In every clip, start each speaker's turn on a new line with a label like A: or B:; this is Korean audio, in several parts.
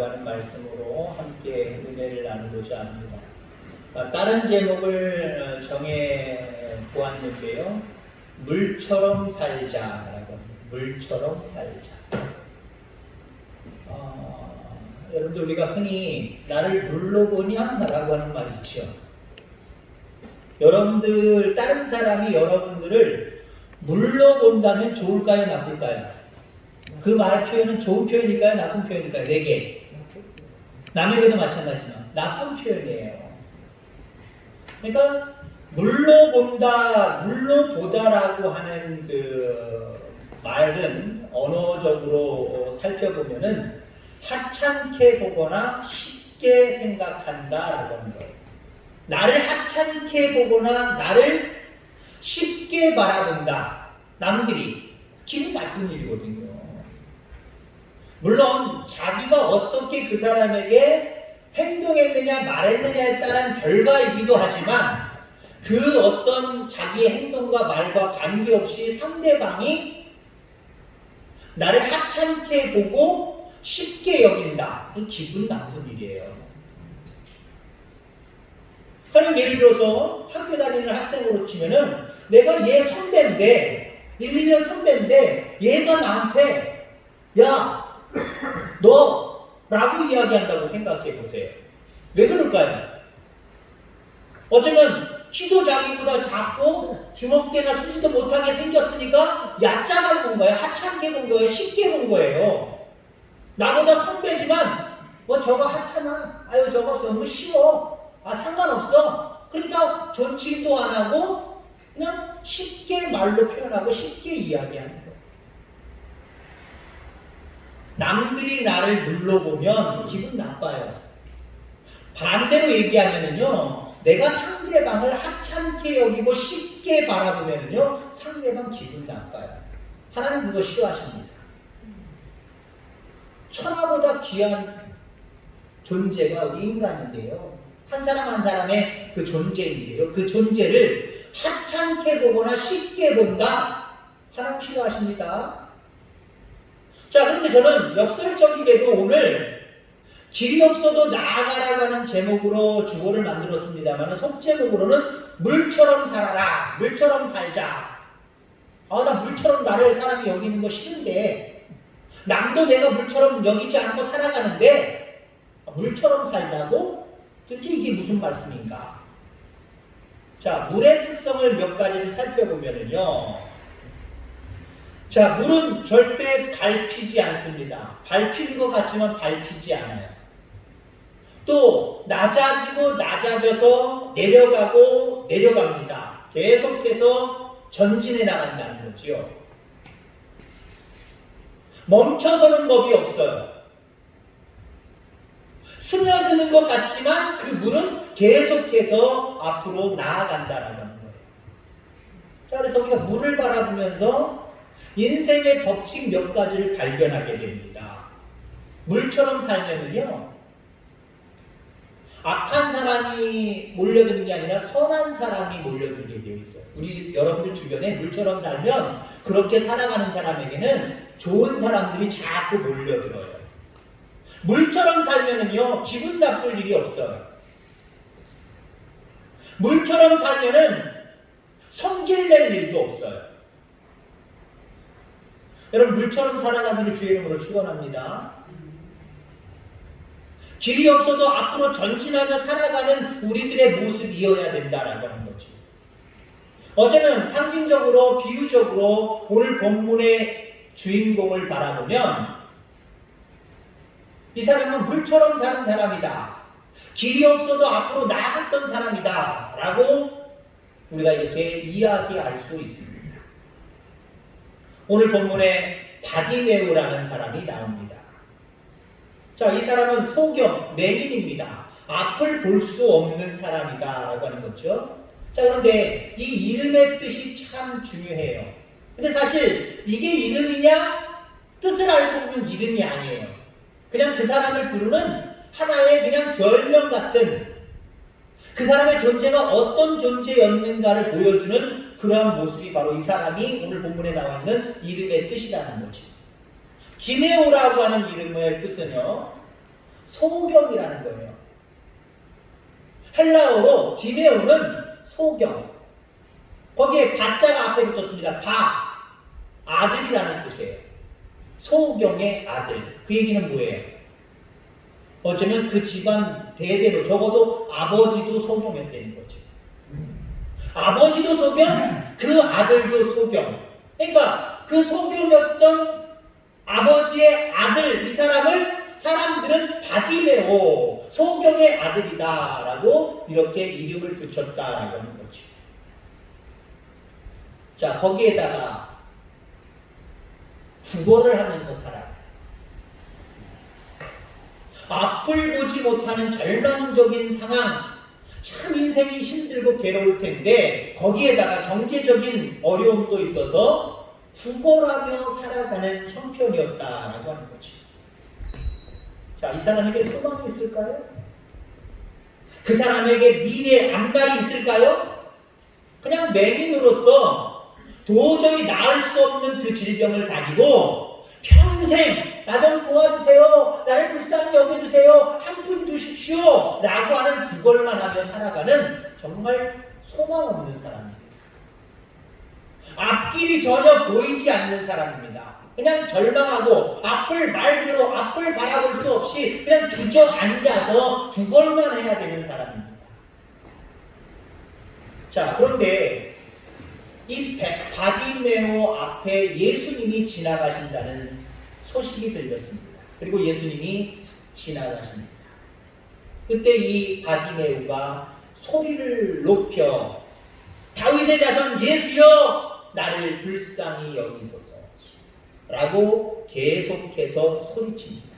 A: 라고 하는 말씀으로 함께 은혜를 나누고자 합니다. 다른 제목을 정해 보았는데요. 물처럼 살자라고 합니다. 물처럼 살자. 여러분들 우리가 흔히 나를 물로 보냐? 라고 하는 말 있죠. 여러분들 다른 사람이 여러분들을 물로 본다면 좋을까요? 나쁠까요? 그 말 표현은 좋은 표현일까요? 나쁜 표현일까요? 내게. 남에게도 마찬가지죠. 나쁜 표현이에요. 그러니까 물로 본다, 물로 보다라고 하는 그 말은 언어적으로 살펴보면은 하찮게 보거나 쉽게 생각한다라고 하는 거예요. 나를 하찮게 보거나 나를 쉽게 바라본다. 남들이. 기분 나쁜 일이거든요. 물론 자기가 어떻게 그 사람에게 행동했느냐 말했느냐에 따른 결과이기도 하지만 그 어떤 자기의 행동과 말과 관계없이 상대방이 나를 하찮게 보고 쉽게 여긴다. 이 기분 나쁜 일이에요. 그럼 예를 들어서 학교 다니는 학생으로 치면은 내가 얘 선배인데 1, 2년 선배인데 얘가 나한테 야 너 라고 이야기한다고 생각해 보세요. 왜 그럴까요? 어쩌면 키도 자기보다 작고 주먹대나 쓰지도 못하게 생겼으니까 얕잡아 본 거예요. 하찮게 본 거예요. 쉽게 본 거예요. 나보다 선배지만 뭐 저거 하찮아. 아유 저거 너무 쉬워. 아 상관없어. 그러니까 존칭도 안 하고 그냥 쉽게 말로 표현하고 쉽게 이야기하는 거예요. 남들이 나를 물러보면 기분 나빠요. 반대로 얘기하면은요, 내가 상대방을 하찮게 여기고 쉽게 바라보면은요, 상대방 기분 나빠요. 하나님 그거 싫어하십니다. 천하보다 귀한 존재가 우리 인간인데요. 한 사람 한 사람의 그 존재인데요. 그 존재를 하찮게 보거나 쉽게 본다. 하나님 싫어하십니다. 자, 그런데 저는 역설적이게도 오늘 길이 없어도 나아가라고 하는 제목으로 주보를 만들었습니다만 속제목으로는 물처럼 살아라. 물처럼 살자. 나 물처럼 나를 사람이 여기는 거 싫은데 남도 내가 물처럼 여기지 않고 살아가는데 물처럼 살자고? 도대체 이게 무슨 말씀인가? 자, 물의 특성을 몇 가지를 살펴보면요. 자, 물은 절대 밟히지 않습니다. 밟히는 것 같지만 밟히지 않아요. 또 낮아지고 낮아져서 내려가고 내려갑니다. 계속해서 전진해 나간다는 거지요. 멈춰서는 법이 없어요. 스며드는 것 같지만 그 물은 계속해서 앞으로 나아간다는 거예요. 자, 그래서 우리가 물을 바라보면서 인생의 법칙 몇 가지를 발견하게 됩니다. 물처럼 살면은요, 악한 사람이 몰려드는 게 아니라 선한 사람이 몰려들게 되어 있어요. 우리 여러분들 주변에 물처럼 살면 그렇게 살아가는 사람에게는 좋은 사람들이 자꾸 몰려들어요. 물처럼 살면은요, 기분 나쁠 일이 없어요. 물처럼 살면은 성질 낼 일도 없어요. 여러분 물처럼 살아가기를 주의 이름으로 축원합니다. 길이 없어도 앞으로 전진하며 살아가는 우리들의 모습이어야 된다라고 하는 거죠. 어제는 상징적으로 비유적으로 오늘 본문의 주인공을 바라보면 이 사람은 물처럼 사는 사람이다. 길이 없어도 앞으로 나아갔던 사람이다. 라고 우리가 이렇게 이야기할 수 있습니다. 오늘 본문에 바디메오라는 사람이 나옵니다. 자, 이 사람은 소경, 맹인입니다. 앞을 볼 수 없는 사람이다 라고 하는 거죠. 자, 그런데 이 이름의 뜻이 참 중요해요. 근데 사실 이게 이름이냐? 뜻을 알고 보면 이름이 아니에요. 그냥 그 사람을 부르는 하나의 그냥 별명 같은 그 사람의 존재가 어떤 존재였는가를 보여주는 그러한 모습이 바로 이 사람이 오늘 본문에 나와 있는 이름의 뜻이라는 거죠. 디메오라고 하는 이름의 뜻은요, 소경이라는 거예요. 헬라어로 디메오는 소경. 거기에 바자가 앞에 붙었습니다. 아들이라는 뜻이에요. 소경의 아들. 그 얘기는 뭐예요? 어쩌면 그 집안 대대로 적어도 아버지도 소경이었다는 거죠. 아버지도 소경, 그 아들도 소경. 그러니까 그 소경이었던 아버지의 아들, 이 사람을 사람들은 바디메오, 소경의 아들이다라고 이렇게 이름을 붙였다라고 하는 거죠. 자, 거기에다가 구걸을 하면서 살아가요. 앞을 보지 못하는 절망적인 상황, 참 인생이 힘들고 괴로울 텐데 거기에다가 경제적인 어려움도 있어서 구걸하며 살아가는 형편이었다라고 하는 거죠. 자, 이 사람에게 소망이 있을까요? 그 사람에게 미래의 앞날이 있을까요? 그냥 맹인으로서 도저히 나을 수 없는 그 질병을 가지고 평생 나 좀 도와주세요, 나를 불쌍히 여겨주세요, 한 푼 주십시오 라고 하는 구걸만 하며 살아가는 정말 소망 없는 사람입니다. 앞길이 전혀 보이지 않는 사람입니다. 그냥 절망하고 말 그대로 앞을 바라볼 수 없이 그냥 주저앉아서 구걸만 해야 되는 사람입니다. 자, 그런데 이 바디메오 앞에 예수님이 지나가신다는 소식이 들렸습니다. 그리고 예수님이 지나가십니다. 그때 이 바디메오가 소리를 높여 다윗의 자손 예수여 나를 불쌍히 여기소서 라고 계속해서 소리칩니다.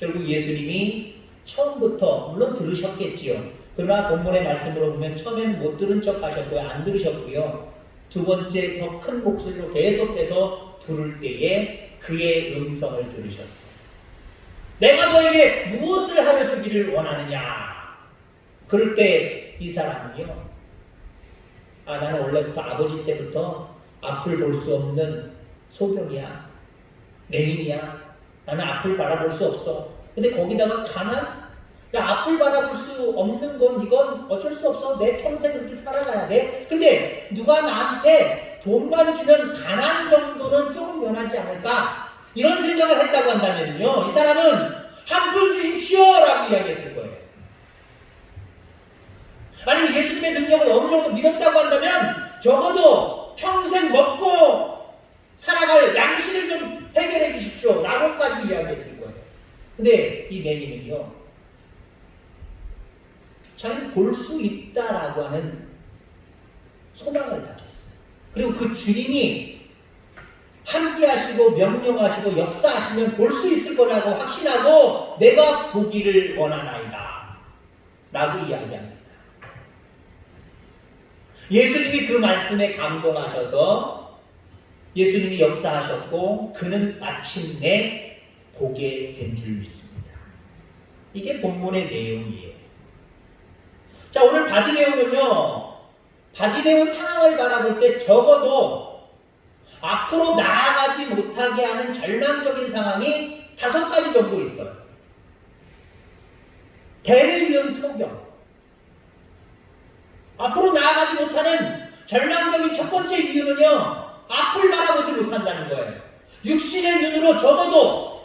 A: 결국 예수님이 처음부터 물론 들으셨겠지요. 그러나 본문의 말씀으로 보면 처음엔 못 들은 척 하셨고요. 안 들으셨고요. 두 번째 더 큰 목소리로 계속해서 부를 때에 그의 음성을 들으셨어요. 내가 너에게 무엇을 하여 주기를 원하느냐? 그럴 때 이 사람은요, 나는 원래부터 아버지 때부터 앞을 볼 수 없는 소경이야, 맹인이야, 나는 앞을 바라볼 수 없어. 근데 거기다가 가난? 앞을 바라볼 수 없는 건 이건 어쩔 수 없어. 내 평생 그렇게 살아가야 돼. 근데 누가 나한테 돈만 주면 가난 정도는 조금 면하지 않을까? 이런 생각을 했다고 한다면요, 이 사람은 한 푼 주십시오 라고 이야기했을 거예요. 아니면 예수님의 능력을 어느 정도 믿었다고 한다면 적어도 평생 먹고 살아갈 양식을 좀 해결해 주십시오 라고까지 이야기했을 거예요. 근데 이 맹인은요, 자기는 볼 수 있다라고 하는 소망을 가졌어요. 그리고 그 주님이 함께하시고 명령하시고 역사하시면 볼 수 있을 거라고 확신하고 내가 보기를 원하나이다 라고 이야기합니다. 예수님이 그 말씀에 감동하셔서 예수님이 역사하셨고 그는 마침내 보게 된 줄 믿습니다. 이게 본문의 내용이에요. 자, 오늘 바디메오는요, 바디메오 상황을 바라볼 때 적어도 앞으로 나아가지 못하게 하는 절망적인 상황이 5가지 정도 있어요. 배를 이은 소경. 앞으로 나아가지 못하는 절망적인 첫 번째 이유는요, 앞을 바라보지 못한다는 거예요. 육신의 눈으로 적어도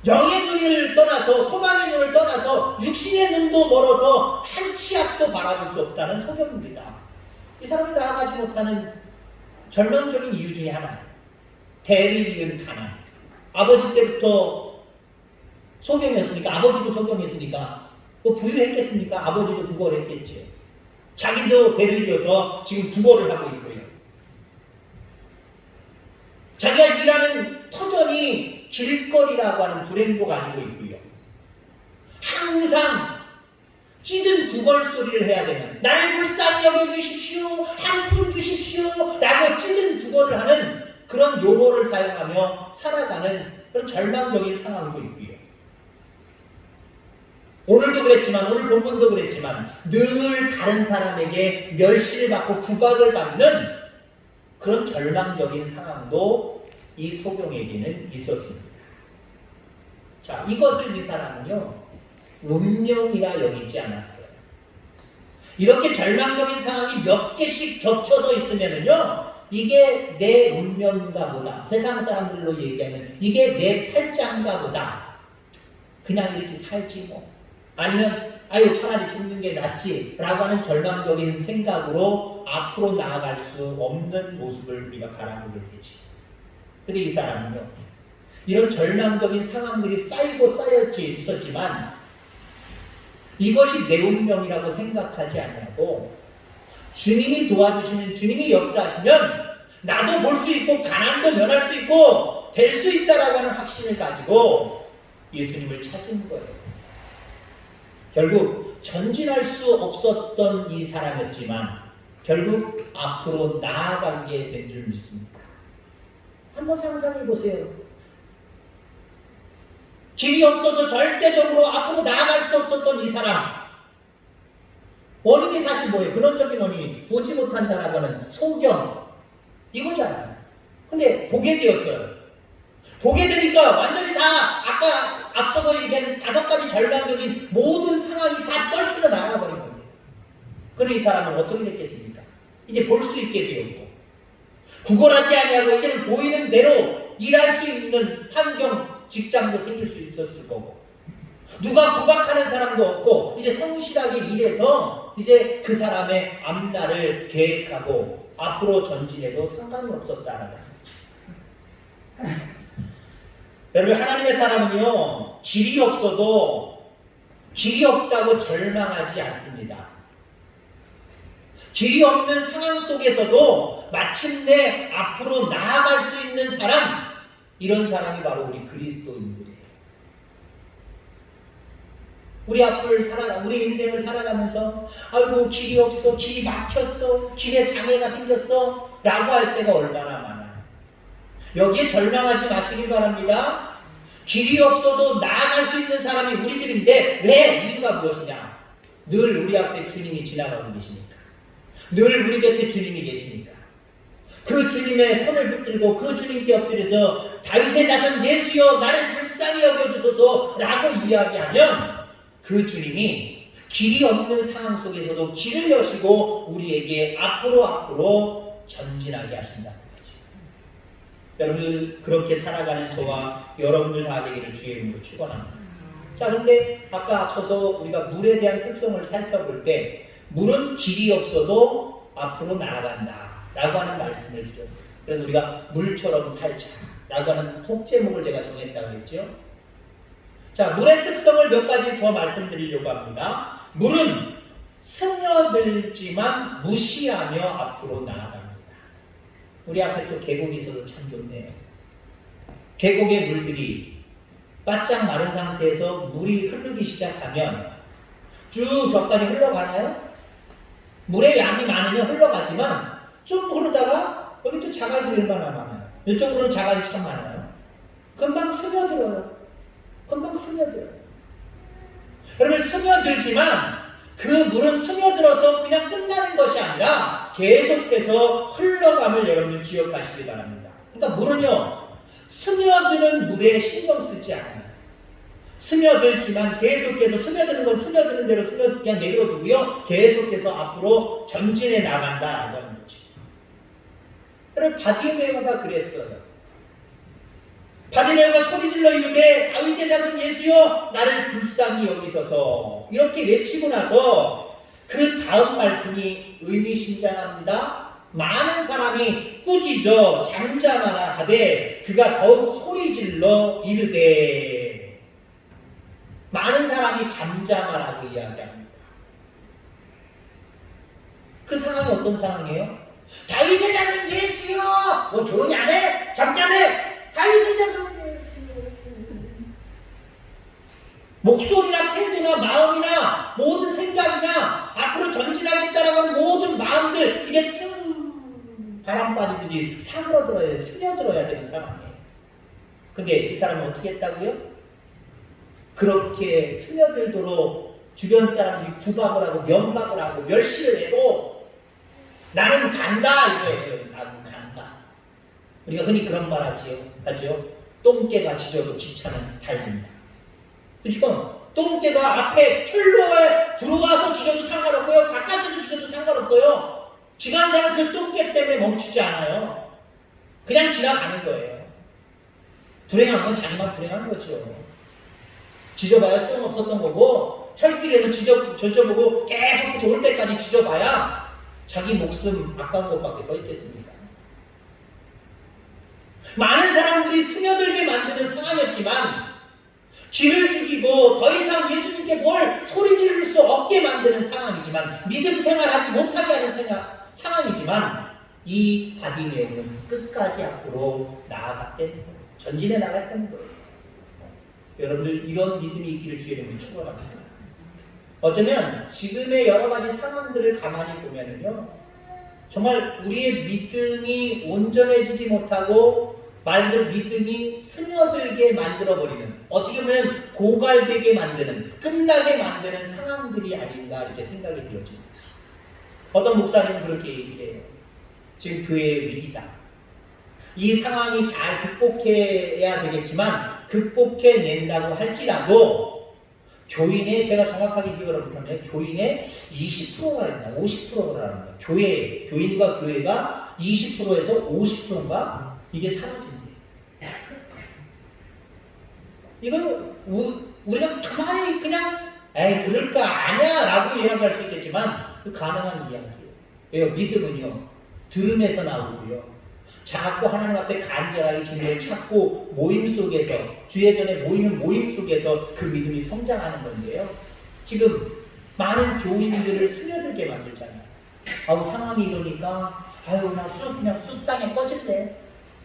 A: 영의 눈을 떠나서, 소망의 눈을 떠나서 육신의 눈도 멀어서 한 치 앞도 바라볼 수 없다는 소경입니다. 이 사람이 나아가지 못하는 절망적인 이유 중에 하나예요. 대를 이은 가난. 아버지 때부터 소경이었으니까, 아버지도 소경이었으니까 뭐 부유했겠습니까? 아버지도 구걸했겠죠. 자기도 배를 이어서 지금 구걸을 하고 있고요. 자기가 일하는 터전이 길거리라고 하는 브랜드 가지고 있고요. 항상 찌든 구걸 소리를 해야 되는, 날 불쌍히 여겨주십시오, 한 푼 주십시오 라고 찌든 구걸을 하는 그런 용어를 사용하며 살아가는 그런 절망적인 상황도 있고요. 오늘도 그랬지만, 오늘 본문도 그랬지만 늘 다른 사람에게 멸시를 받고 구박을 받는 그런 절망적인 상황도 이 소경에게는 있었습니다. 자, 이것을 이 사람은요, 운명이라 여기지 않았어요. 이렇게 절망적인 상황이 몇 개씩 겹쳐서 있으면은요, 이게 내 운명인가 보다. 세상 사람들로 얘기하면 이게 내 팔자인가 보다. 그냥 이렇게 살지 뭐. 아니면 아유 차라리 죽는 게 낫지 라고 하는 절망적인 생각으로 앞으로 나아갈 수 없는 모습을 우리가 바라보게 되지. 근데 이 사람은요, 이런 절망적인 상황들이 쌓이고 있었지만 이것이 내 운명이라고 생각하지 않냐고, 주님이 도와주시는, 주님이 역사하시면 나도 볼 수 있고 가난도 면할 수 있고 될 수 있다라고 하는 확신을 가지고 예수님을 찾은 거예요. 결국 전진할 수 없었던 이 사람이었지만 결국 앞으로 나아가게 된 줄 믿습니다. 한번 상상해 보세요. 길이 없어서 절대적으로 앞으로 나아갈 수 없었던 이 사람. 원인이 사실 뭐예요? 근원적인 원인이 보지 못한다라고 하는 소경. 이거잖아요. 근데 보게 되었어요. 보게 되니까 완전히 다 아까 앞서서 얘기한 5가지 절망적인 모든 상황이 다 떨쳐져 나가버린 겁니다. 그럼 이 사람은 어떻게 됐겠습니까? 이제 볼 수 있게 되었고, 구걸하지 아니하고 이제는 보이는 대로 일할 수 있는 환경, 직장도 생길 수 있었을 거고, 누가 구박하는 사람도 없고 이제 성실하게 일해서 이제 그 사람의 앞날을 계획하고 앞으로 전진해도 상관이 없었다라는 거죠. 여러분, 하나님의 사람은요, 길이 없어도 길이 없다고 절망하지 않습니다. 길이 없는 상황 속에서도 마침내 앞으로 나아갈 수 있는 사람, 이런 사람이 바로 우리 그리스도인들이에요. 우리 인생을 살아가면서 아이고 길이 없어, 길이 막혔어, 길에 장애가 생겼어 라고 할 때가 얼마나 많아요. 여기에 절망하지 마시길 바랍니다. 길이 없어도 나아갈 수 있는 사람이 우리들인데 왜? 이유가 무엇이냐? 늘 우리 앞에 주님이 지나가고 계시니까. 늘 우리 곁에 주님이 계시니까. 그 주님의 손을 붙들고 그 주님께 엎드려서 다윗의 자손 예수여 나를 불쌍히 여겨주소서 라고 이야기하면 그 주님이 길이 없는 상황 속에서도 길을 여시고 우리에게 앞으로 전진하게 하신다는 거죠. 여러분, 그렇게 살아가는 저와 여러분들 다 되기를 주의 이름으로 축원합니다. 자, 근데 아까 앞서서 우리가 물에 대한 특성을 살펴볼 때 물은 길이 없어도 앞으로 나아간다 라고 하는 말씀을 드렸어요. 그래서 우리가 물처럼 살자 라고 하는 속제목을 제가 정했다고 했죠. 자, 물의 특성을 몇 가지 더 말씀드리려고 합니다. 물은 스며들지만 무시하며 앞으로 나아갑니다. 우리 앞에 또 계곡이 있어서 참 좋네요. 계곡의 물들이 바짝 마른 상태에서 물이 흐르기 시작하면 쭉 저까지 흘러가나요? 물의 양이 많으면 흘러가지만 좀 흐르다가 여기 또 자갈들이 얼마나 많아요. 이쪽으로는 자갈이 참 많아요. 금방 스며들어요. 여러분, 스며들지만 그 물은 스며들어서 그냥 끝나는 것이 아니라 계속해서 흘러감을 여러분 기억하시기 바랍니다. 그러니까 물은요, 스며드는 물에 신경 쓰지 않아요. 스며들지만 계속해서 스며드는 건 스며드는 대로 그냥 내버려두고요, 계속해서 앞으로 전진해 나간다라고 하는 거죠. 여러분, 바디메오가 그랬어요. 바디메오가 소리질러 이르되 다윗의 자손 예수여 나를 불쌍히 여기소서 이렇게 외치고 나서 그 다음 말씀이 의미심장합니다. 많은 사람이 꾸짖어 잠잠하라 하되 그가 더욱 소리질러 이르되, 많은 사람이 잠잠하라고 이야기합니다. 그 상황이 어떤 상황이에요? 다윗의 자손 예수여, 뭐 조용히 안 해? 잠잠해? 다윗의 자손 목소리나 태도나 마음이나 모든 생각이나 앞으로 전진하겠다라고 하는 모든 마음들, 이게 바람바지들이 사그러들어야 돼, 스며들어야 되는 상황이에요. 근데 이 사람은 어떻게 했다고요? 그렇게 스며들도록 주변 사람들이 구박을 하고 면박을 하고 멸시를 해도 나는 간다 이거예요. 나는 간다. 우리가 흔히 그런 말 하죠. 똥개가 짖어도 기차는 달린다. 그죠? 똥개가 앞에 철로에 들어와서 지져도 상관없고요. 바깥에서 지져도 상관없어요. 지간사는 그 똥개 때문에 멈추지 않아요. 그냥 지나가는 거예요. 불행한 건 자기만 불행한 거죠. 지져봐야 소용없었던 거고 철길에서 젖어보고 계속 돌 때까지 지져봐야 자기 목숨 아까운 것밖에 더 있겠습니까? 많은 사람들이 스며들게 만드는 상황이었지만 쥐를 죽이고 더 이상 예수님께 뭘 소리 지를 수 없게 만드는 상황이지만 믿음 생활하지 못하게 하는 상황이지만 이 바디메오는 끝까지 앞으로 나아갔다는 거예요. 전진해 나갔다는 거예요. 여러분들 이런 믿음이 있기를 주의 이름으로 축원합니다. 어쩌면 지금의 여러 가지 상황들을 가만히 보면은요, 정말 우리의 믿음이 온전해지지 못하고 말 그대로 믿음이 스며들게 만들어버리는, 어떻게 보면 고갈되게 만드는, 끝나게 만드는 상황들이 아닌가 이렇게 생각이 되어집니다. 어떤 목사님은 그렇게 얘기를 해요. 지금 교회의 위기다. 이 상황이 잘 극복해야 되겠지만 극복해낸다고 할지라도 교인의, 제가 정확하게 기억을 못하면 교인의 20%가 있나 50%가 있나, 교인과 교회가 20%에서 50%가 이게 사라진대. 이건 우리가 가만히 그냥 에이 그럴까 아니야 라고 이야기할 수 있겠지만 가능한 이야기예요. 왜요? 믿음은요 들음에서 나오고요, 자꾸 하나님 앞에 간절하게 주님을 찾고 모임 속에서, 주의 전에 모이는 모임 속에서 그 믿음이 성장하는 건데요, 지금 많은 교인들을 스며들게 만들잖아요. 아우 상황이 이러니까 아유 나 그냥 쑥 땅에 꺼질래,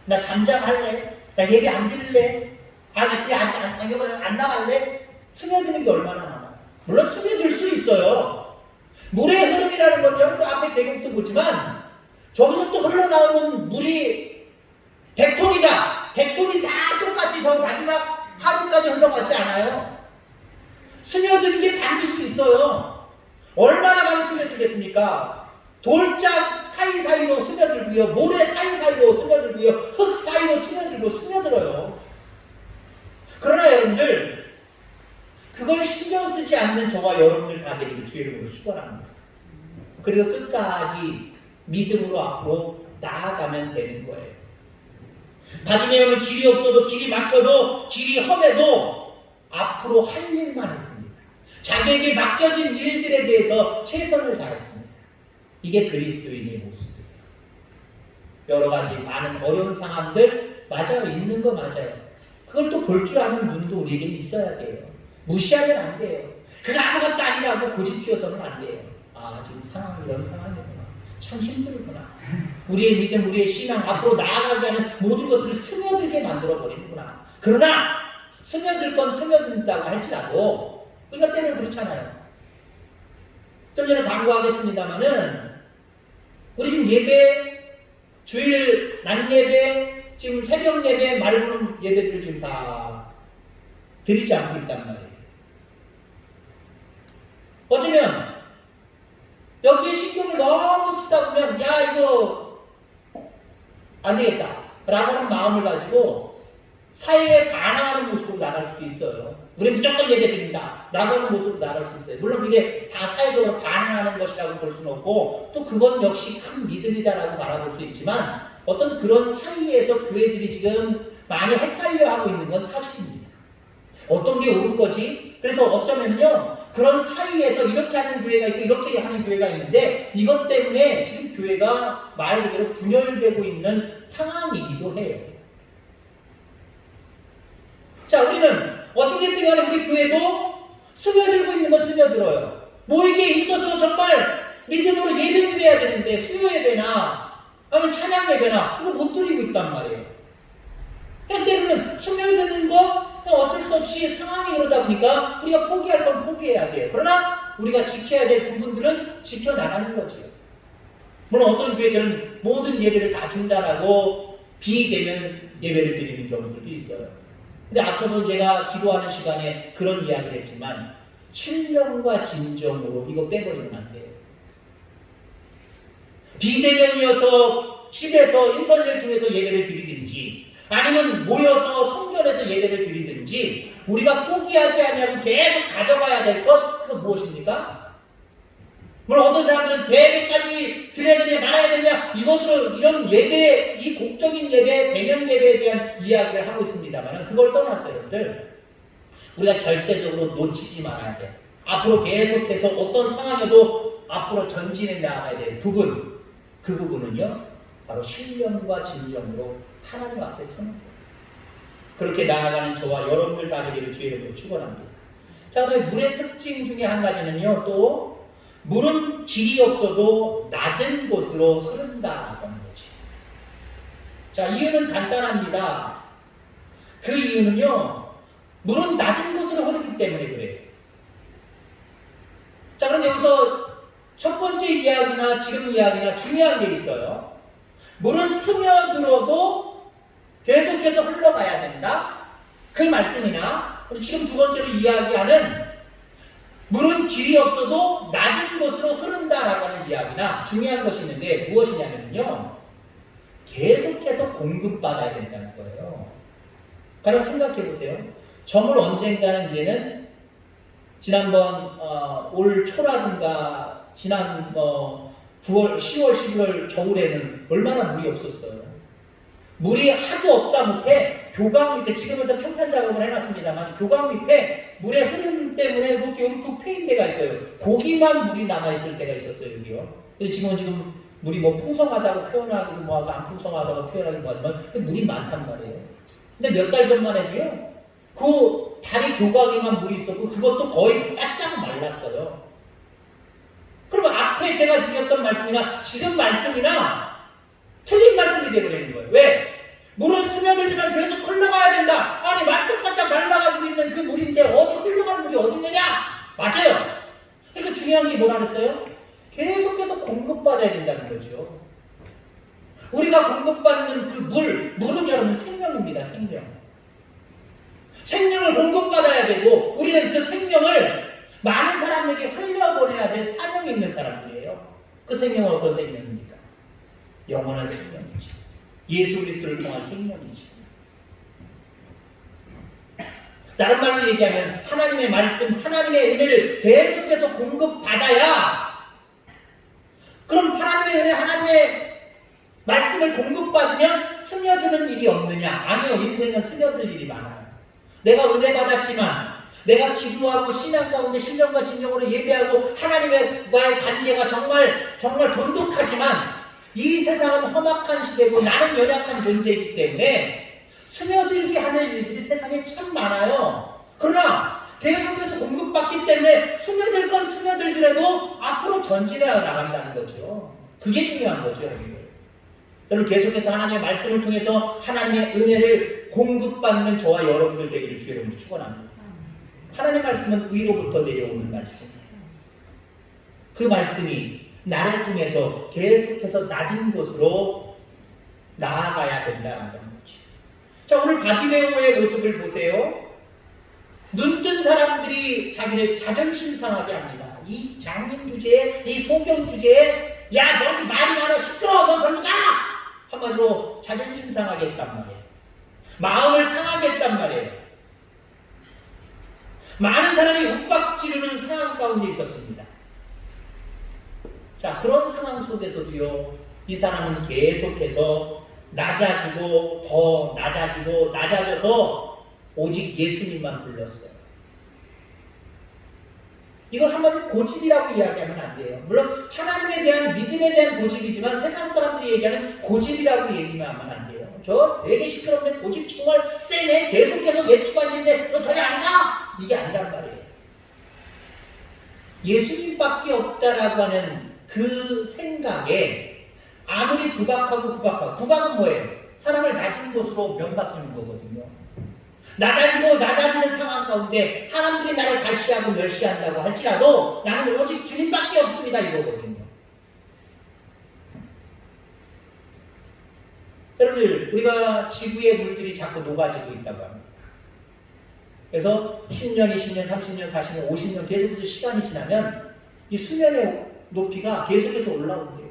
A: 나 잠잠할래, 나 예배 안 드릴래, 나 그게 아직 안 나갈래. 스며드는 게 얼마나 많아. 물론 스며들 수 있어요. 물의 흐름이라는 건 여러분 앞에 대격도 보지만 저기서 또 흘러나오는 물이 100톤이다. 100톤이 다 똑같이 저 마지막 하루까지 흘러가지 않아요. 스며드는 게 반드시 있어요. 얼마나 많이 스며들겠습니까? 돌짝 사이사이로 스며들고요, 모래 사이사이로 스며들고요, 흙 사이로 스며들어요. 그러나 여러분들 그걸 신경 쓰지 않는 저와 여러분들 다 되기를 주의 이름으로 축원합니다. 그리고 끝까지 믿음으로 앞으로 나아가면 되는 거예요. 바디메오는 길이 없어도, 길이 막혀도, 길이 험해도 앞으로 할 일만 했습니다. 자기에게 맡겨진 일들에 대해서 최선을 다했습니다. 이게 그리스도인의 모습이에요. 여러 가지 많은 어려운 상황들 맞아요. 있는 거 맞아요. 그걸 또 볼 줄 아는 눈도 우리에게 있어야 돼요. 무시하면 안 돼요. 그거 아무것도 아니라고 고집 피워서는 안 돼요. 아 지금 상황이 이런 상황이구나. 참 힘들구나. 우리의 믿음, 우리의 신앙 앞으로 나아가게 하는 모든 것들을 스며들게 만들어버리는구나. 그러나 스며들 건 스며든다고 할지라도 우리가 때는 그렇잖아요. 좀 전에 광고하겠습니다마는 우리 지금 예배, 주일 낮 예배, 지금 새벽 예배 말고는 예배들을 지금 다 드리지 않고 있단 말이에요. 어쩌면 여기에 신경을 너무 쓰다 보면 야 이거 안 되겠다 라고 하는 마음을 가지고 사회에 반항하는 모습으로 나갈 수도 있어요. 우리는 무조건 예배 드린다 라고 하는 모습으로 나갈 수 있어요. 물론 그게 다 사회적으로 반항하는 것이라고 볼 수는 없고, 또 그건 역시 큰 믿음이다라고 바라볼 수 있지만, 어떤 그런 사이에서 교회들이 지금 많이 헷갈려하고 있는 건 사실입니다. 어떤 게 옳은 거지? 그래서 어쩌면요 그런 사이에서 이렇게 하는 교회가 있고 이렇게 하는 교회가 있는데, 이것 때문에 지금 교회가 말 그대로 분열되고 있는 상황이기도 해요. 자, 우리는 어떻게 됐든 간에 우리 교회도 스며들고 있는 건 스며들어요. 모이기에 있어서 정말 믿음으로 예배 드려야 되는데 수요 예배나 아니면 찬양 예배나 이거 못 드리고 있단 말이에요. 그냥 때로는 스며드는 거 어쩔 수 없이 상황이 그러다 보니까 우리가 포기할 건 포기해야 돼요. 그러나 우리가 지켜야 될 부분들은 지켜나가는 거죠. 물론 어떤 교회들은 모든 예배를 다 중단하고 비대면 예배를 드리는 경우들도 있어요. 근데 앞서서 제가 기도하는 시간에 그런 이야기를 했지만 신령과 진정으로 이거 빼버리면 안 돼요. 비대면이어서 집에서 인터넷을 통해서 예배를 드리든지 아니면 모여서 성전에서 예배를 드리든지 있는지 우리가 포기하지 않냐고 계속 가져가야 될 것, 그거 무엇입니까? 물론 어떤 사람들은 배배까지 드려야 되냐 말아야 되냐 이것으로 이런 예배, 이 곡적인 예배, 대면 예배에 대한 이야기를 하고 있습니다만 그걸 떠났어요. 여러분들 우리가 절대적으로 놓치지 말아야 돼. 앞으로 계속해서 어떤 상황에도 앞으로 전진해 나가야 될 부분, 그 부분은요 바로 신령과 진정으로 하나님 앞에 서는 거예요. 그렇게 나아가는 저와 여러분들 다 되기를 주의 이름으로 축원합니다. 자, 그다음에 물의 특징 중에 한 가지는요, 또 물은 길이 없어도 낮은 곳으로 흐른다라고 하는 거지. 자, 이유는 간단합니다. 그 이유는요, 물은 낮은 곳으로 흐르기 때문에 그래요. 자, 그럼 여기서 첫 번째 이야기나 지금 이야기나 중요한 게 있어요. 물은 스며들어도 계속해서 흘러가야 된다. 그 말씀이나 지금 두 번째로 이야기하는 물은 길이 없어도 낮은 곳으로 흐른다라고 하는 이야기나 중요한 것이 있는데 무엇이냐면요. 계속해서 공급받아야 된다는 거예요. 가령 생각해 보세요. 저물 언젠가는 이제는 지난번 올 초라든가 지난 9월, 10월, 11월 겨울에는 얼마나 물이 없었어요. 물이 하도 없다 못해 교각 밑에 지금은 다 평탄 작업을 해놨습니다만 교각 밑에 물의 흐름 때문에 여기 또 패인 데가 있어요. 거기만 물이 남아있을 때가 있었어요. 여기요. 근데 지금 물이 뭐 풍성하다고 표현하기도 뭐하고 안 풍성하다고 표현하기도 뭐하지만 물이 많단 말이에요. 근데 몇 달 전만 해도요. 그 다리 교각에만 물이 있었고 그것도 거의 바짝 말랐어요. 그러면 앞에 제가 드렸던 말씀이나 지금 말씀이나 틀린 말씀이 되어버리는 거예요. 왜? 물은 스며들지만 계속 흘러가야 된다. 아니 바짝바짝 말라가지고 있는 그 물인데 어디 흘러갈 물이 어디 있느냐? 맞아요. 그러니까 중요한 게 뭐라 그랬어요? 계속해서 공급받아야 된다는 거죠. 우리가 공급받는 그 물은 여러분 생명입니다. 생명을 공급받아야 되고 우리는 그 생명을 많은 사람에게 흘려보내야 될 사명이 있는 사람들이에요. 그 생명은 어떤 생명입니까? 영원한 생명이지. 예수 그리스도를 통한 생명이지. 다른 말로 얘기하면 하나님의 말씀, 하나님의 은혜를 계속해서 공급받아야 그럼 하나님의 은혜, 하나님의 말씀을 공급받으면 스며드는 일이 없느냐? 아니요. 인생은 스며들 일이 많아요. 내가 은혜 받았지만 내가 기도하고 신앙 가운데 신령과 진정으로 예배하고 하나님과의 관계가 정말 돈독하지만 이 세상은 험악한 시대고 나는 연약한 존재이기 때문에 스며들게 하는 일들이 세상에 참 많아요. 그러나 계속해서 공급받기 때문에 스며들 건 스며들더라도 앞으로 전진해 나간다는 거죠. 그게 중요한 거죠. 여러분 계속해서 하나님의 말씀을 통해서 하나님의 은혜를 공급받는 저와 여러분들 되기를 주의 이름으로 축원합니다. 하나님의 말씀은 위로부터 내려오는 말씀이에요. 그 말씀이 나를 통해서 계속해서 낮은 곳으로 나아가야 된다는 거죠. 자, 오늘 바디메오의 모습을 보세요. 눈뜬 사람들이 자기를 자존심 상하게 합니다. 이 장님 주제에, 이 소경 주제에 야, 너 말이 많아 시끄러워, 너 절로 가! 한마디로 자존심 상하게 했단 말이에요. 마음을 상하게 했단 말이에요. 많은 사람이 윽박지르는 상황 가운데 있었습니다. 자, 그런 상황 속에서도요, 이 사람은 계속해서 낮아지고 더 낮아지고 낮아져서 오직 예수님만 불렀어요. 이걸 한마디로 고집이라고 이야기하면 안 돼요. 물론 하나님에 대한 믿음에 대한 고집이지만 세상 사람들이 얘기하는 고집이라고 얘기하면 안 돼요. 저 되게 시끄럽네, 고집 정말 세네, 계속해서 외축하는데 너 저리 안 가! 이게 아니란 말이에요. 예수님밖에 없다라고 하는 그 생각에 아무리 구박은 뭐예요? 사람을 낮은 곳으로 명받주는 거거든요. 낮아지는 상황 가운데 사람들이 나를 갈시하고 멸시한다고 할지라도 나는 오직 주님밖에 없습니다 이거거든요. 여러분들 우리가 지구의 물들이 자꾸 녹아지고 있다고 합니다. 그래서 10년, 20년, 30년, 40년, 50년 계속해서 시간이 지나면 이 수면의 높이가 계속해서 올라온대요.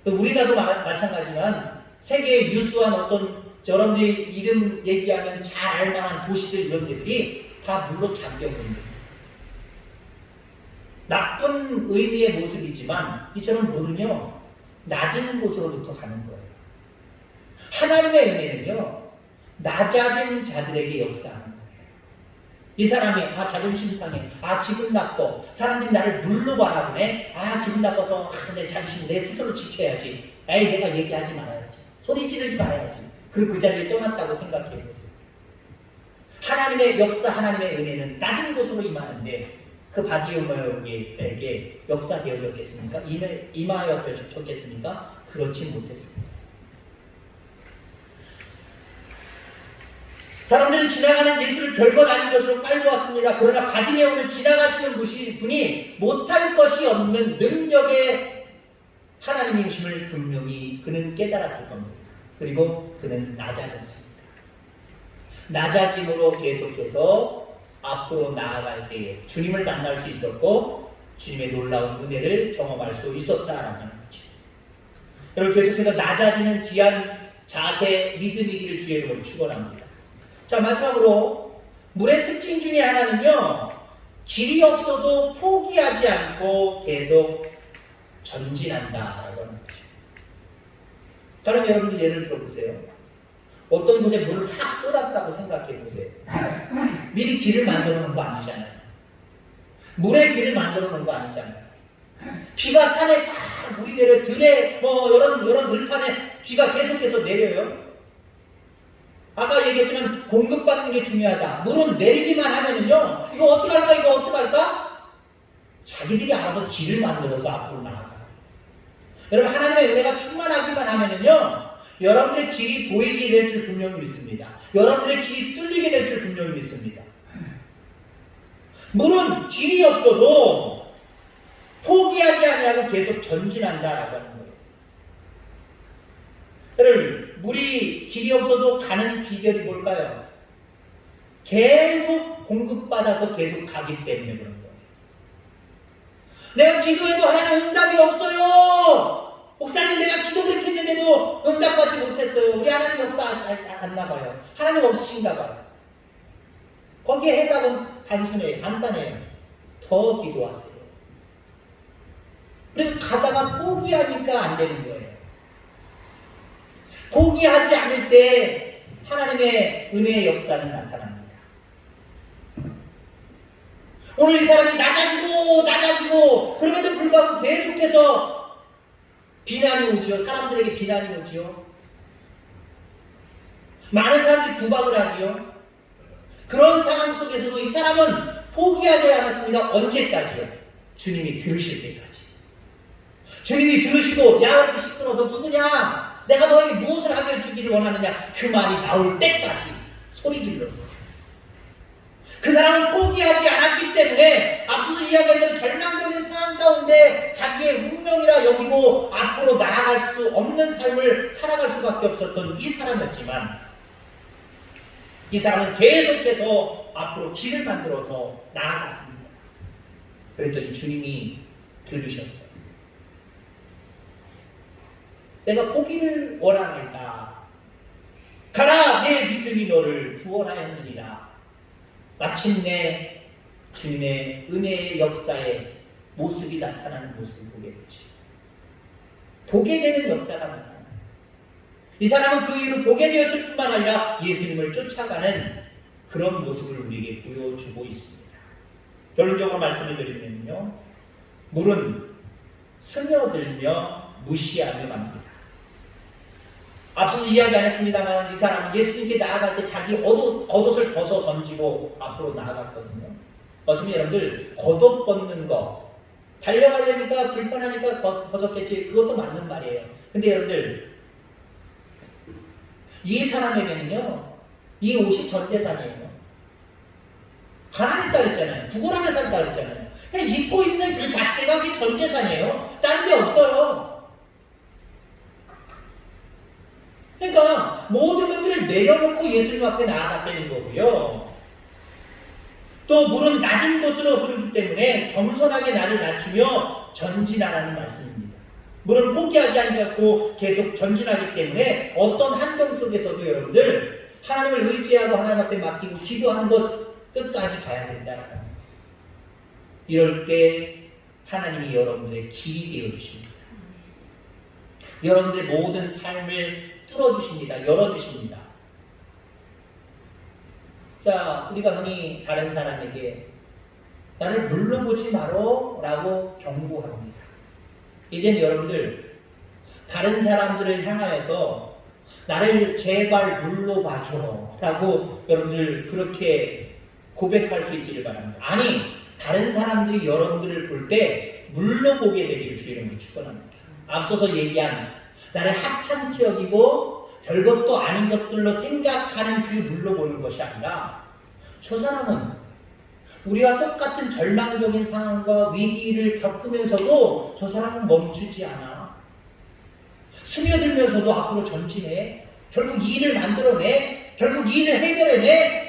A: 우리나라도 마찬가지지만 세계의 유수한 어떤 여러분들이 이름 얘기하면 잘 알만한 도시들 이런 데들이 다 물로 잠겨버립니다. 나쁜 의미의 모습이지만 이처럼 물은요 낮은 곳으로부터 가는 거예요. 하나님의 은혜는요 낮아진 자들에게 역사하는 거예요. 이 사람이 자존심 상해, 기분 나빠, 사람들이 나를 물로 바라보네, 기분 나빠서 내 자존심 내 스스로 지켜야지, 내가 얘기하지 말아야지, 소리 지르지 말아야지, 그리고 그 자리를 떠났다고 생각해보세요. 하나님의 역사, 하나님의 은혜는 낮은 곳으로 임하는데 그 바디메오에게 역사되어졌겠습니까? 임하여졌겠습니까? 그렇지 못했습니다. 사람들이 지나가는 예수를 별것 아닌 것으로 깔보았습니다. 그러나 바디메오는 지나가시는 분이 못할 것이 없는 능력의 하나님이심을 분명히 그는 깨달았을 겁니다. 그리고 그는 낮아졌습니다. 낮아짐으로 계속해서 앞으로 나아갈 때에 주님을 만날 수 있었고 주님의 놀라운 은혜를 경험할 수 있었다라는 거죠. 여러분 계속해서 낮아지는 귀한 자세, 믿음이기를 주의 이름으로 축원합니다. 자, 마지막으로 물의 특징 중에 하나는요 길이 없어도 포기하지 않고 계속 전진한다라고 하는 거죠. 다른 여러분들 예를 들어보세요. 어떤 곳에 물을 확 쏟았다고 생각해보세요. 미리 길을 만들어 놓은 거 아니잖아요. 물의 길을 만들어 놓은 거 아니잖아요. 비가 산에 막 물이 내려 들에 이런 들판에 비가 계속해서 내려요. 아까 얘기했지만 공급받는 게 중요하다. 물은 내리기만 하면은요 이거 어떻게 할까 이거 어떻게 할까? 자기들이 알아서 길을 만들어서 앞으로 나아가요. 여러분 하나님의 은혜가 충만하기만 하면은요 여러분의 길이 보이게 될 줄 분명히 믿습니다. 여러분의 길이 뚫리게 될 줄 분명히 믿습니다. 물은 길이 없어도 포기하지 아니하고 계속 전진한다라고 하는 거예요. 여러분 물이 길이 없어도 가는 비결이 뭘까요? 계속 공급받아서 계속 가기 때문에 그런 거예요. 내가 기도해도 하나님 응답이 없어요. 목사님 내가 기도 그렇게 했는데도 응답받지 못했어요. 우리 하나님 역사 안 나봐요. 하나님 없으신가 봐요. 거기에 해답은 단순해요. 간단해요. 더 기도하세요. 그래서 가다가 포기하니까 안 되는 거예요. 포기하지 않을 때 하나님의 은혜의 역사는 나타납니다. 오늘 이 사람이 낮아지고 그럼에도 불구하고 계속해서 비난이 오지요. 사람들에게 비난이 오지요. 많은 사람들이 구박을 하지요. 그런 상황 속에서도 이 사람은 포기하지 않았습니다. 언제까지요? 주님이 들으실 때까지. 주님이 들으시고 야 그렇게 시끄러워 너 누구냐? 내가 너에게 무엇을 하게 해주기를 원하느냐? 그 말이 나올 때까지 소리 질렀어요. 그 사람은 포기하지 않았기 때문에 앞서서 이야기했던 절망적인 상황 가운데 자기의 운명이라 여기고 앞으로 나아갈 수 없는 삶을 살아갈 수밖에 없었던 이 사람이었지만 이 사람은 계속해서 앞으로 길을 만들어서 나아갔습니다. 그랬더니 주님이 들으셨어요. 내가 포기를 원하나이다. 가라 내 믿음이 너를 구원하였느니라. 마침내 주님의 은혜의 역사의 모습이 나타나는 모습을 보게 되지. 보게 되는 역사가 나타나요. 이 사람은 그 이후로 보게 되었을 뿐만 아니라 예수님을 쫓아가는 그런 모습을 우리에게 보여주고 있습니다. 결론적으로 말씀을 드리면요, 물은 스며들며 무시하며 갑니다. 앞서서 이야기 안 했습니다만 이 사람은 예수님께 나아갈 때 자기 겉옷을 벗어 던지고 앞으로 나아갔거든요. 어쩌면 여러분들 겉옷 벗는 거 달려가려니까 불편하니까 벗었겠지. 그것도 맞는 말이에요. 근데 여러분들 이 사람에게는요 이 옷이 전 재산이에요. 가난했다 그랬잖아요. 구걸하며 살다 그랬잖아요. 그냥 입고 있는 그 자체가 그게 전 재산이에요. 다른 데 없어요. 그러니까 모든 것들을 내려놓고 예수님 앞에 나아갔다는 거고요. 또 물은 낮은 곳으로 흐르기 때문에 겸손하게 나를 낮추며 전진하라는 말씀입니다. 물은 포기하지 않고 계속 전진하기 때문에 어떤 환경 속에서도 여러분들 하나님을 의지하고 하나님 앞에 맡기고 기도하는 것 끝까지 가야 된다는 겁니다. 이럴 때 하나님이 여러분들의 길이 되어주십니다. 여러분들의 모든 삶을 뚫어주십니다. 열어주십니다. 자, 우리가 흔히 다른 사람에게 나를 물러보지 마라 라고 경고합니다. 이젠 여러분들 다른 사람들을 향하여서 나를 제발 물러봐줘 라고 여러분들 그렇게 고백할 수 있기를 바랍니다. 아니, 다른 사람들이 여러분들을 볼 때 물러보게 되기를 주님으로 축원합니다. 앞서서 얘기한 나를 하찮게 여기고 별것도 아닌 것들로 생각하는 그 물러보는 것이 아니라 저 사람은 우리와 똑같은 절망적인 상황과 위기를 겪으면서도 저 사람은 멈추지 않아. 스며들면서도 앞으로 전진해. 결국 일을 만들어내. 결국 일을 해결해내.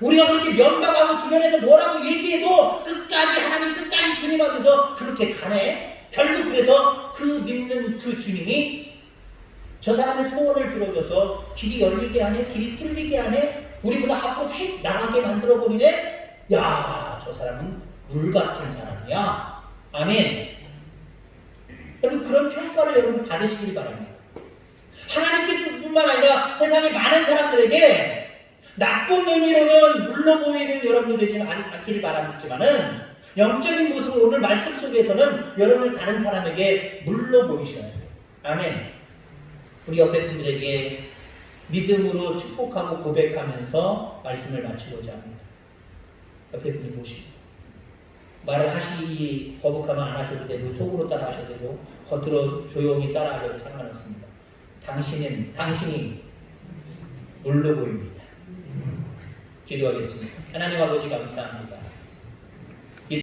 A: 우리가 그렇게 면박하고 주변에서 뭐라고 얘기해도 끝까지 하나님 끝까지 주님 하면서 그렇게 가네. 결국 그래서 그 믿는 그 주님이 저 사람의 소원을 들어줘서 길이 열리게 하네. 길이 뚫리게 하네. 우리보다 앞으로 휙 나가게 만들어버리네? 야, 저 사람은 물 같은 사람이야. 아멘. 여러분, 그런 평가를 여러분 받으시길 바랍니다. 하나님께뿐만 아니라 세상의 많은 사람들에게 나쁜 의미로는 물러 보이는 여러분들 되지 않기를 바랍니다만은 영적인 모습으로 오늘 말씀 속에서는 여러분을 다른 사람에게 물러 보이셔야 돼요. 아멘. 우리 옆에 분들에게 믿음으로 축복하고 고백하면서 말씀을 마치고자 합니다. 옆에 분이 보시고 말을 하시기 거북하면 안 하셔도 되고 속으로 따라 하셔도 되고 겉으로 조용히 따라 하셔도 상관없습니다. 당신이 물러 보입니다. 기도하겠습니다. 하나님 아버지 감사합니다.